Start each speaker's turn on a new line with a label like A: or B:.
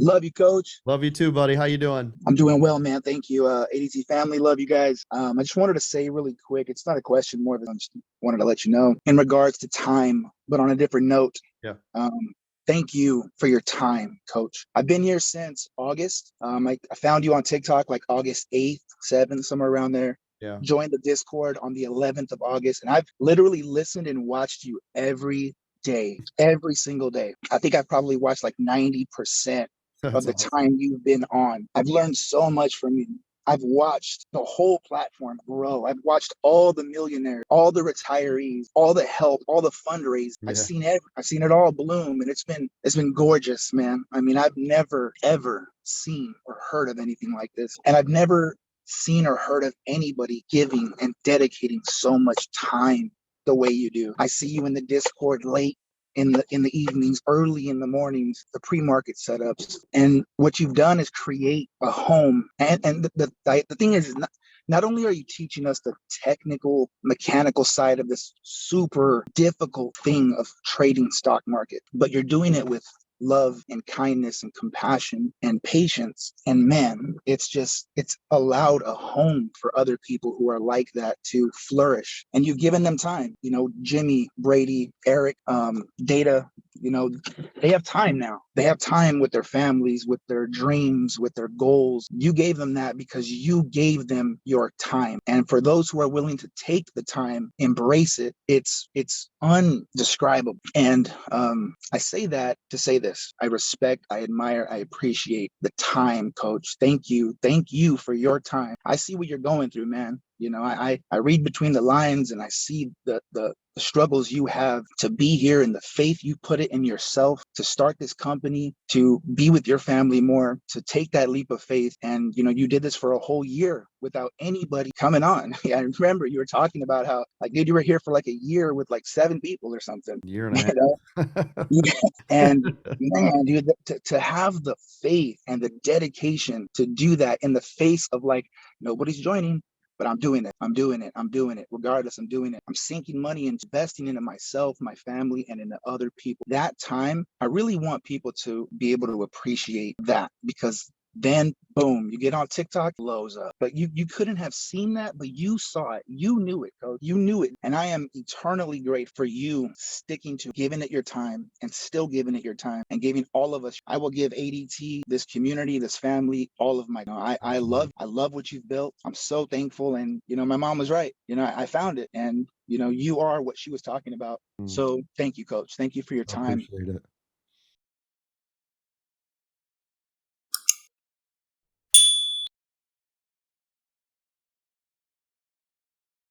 A: Love you, coach.
B: Love you too, buddy. How you doing?
A: I'm doing well, man. Thank you. ADT family, love you guys. I just wanted to say really quick, it's not a question, more of I just wanted to let you know in regards to time, but on a different note.
B: Yeah.
A: Um, Thank you for your time, coach. I've been here since August. I found you on TikTok like August 8th, 7th, somewhere around there.
B: Yeah.
A: Joined the Discord on the 11th of August. And I've literally listened and watched you every day, every single day. I think I've probably watched like 90% of
B: That's
A: the
B: awesome.
A: time you've been on. I've learned so much from you. I've watched the whole platform grow. I've watched all the millionaires, all the retirees, all the help, all the fundraising.
B: Yeah.
A: I've seen it all bloom, and it's been gorgeous, man. I mean, I've never ever seen or heard of anything like this, and I've never seen or heard of anybody giving and dedicating so much time the way you do. I see you in the Discord late in the evenings, early in the mornings, the pre-market setups. And what you've done is create a home. And the thing is not only are you teaching us the technical, mechanical side of this super difficult thing of trading stock market, but you're doing it with love and kindness and compassion and patience. And man, it's allowed a home for other people who are like that to flourish. And you've given them time. Jimmy, Brady, Eric, Data, they have time now. They have time with their families, with their dreams, with their goals. You gave them that because you gave them your time. And for those who are willing to take the time, embrace it, it's undescribable. And I say that to say this. I respect, I admire, I appreciate the time, coach. Thank you. Thank you for your time. I see what you're going through, man. I read between the lines and I see the struggles you have to be here and the faith you put it in yourself to start this company, to be with your family more, to take that leap of faith. And, you did this for a whole year without anybody coming on. I remember you were talking about how, like, dude, you were here for like a year with like 7 people or something.
B: Year and a half.
A: And man, dude, to have the faith and the dedication to do that in the face of like, nobody's joining, but I'm doing it. I'm doing it. I'm doing it. Regardless, I'm doing it. I'm sinking money and investing into myself, my family, and into other people. That time, I really want people to be able to appreciate that, because then boom, you get on TikTok, blows up. But you couldn't have seen that, but you saw it. You knew it, coach. You knew it. And I am eternally grateful for you sticking to giving it your time and still giving it your time and giving all of us. I will give ADT, this community, this family, all of my. I love what you've built. I'm so thankful. And my mom was right. I found it. And you are what she was talking about.
B: Mm.
A: So thank you, coach. Thank you for your
B: I
A: time.
B: appreciate it.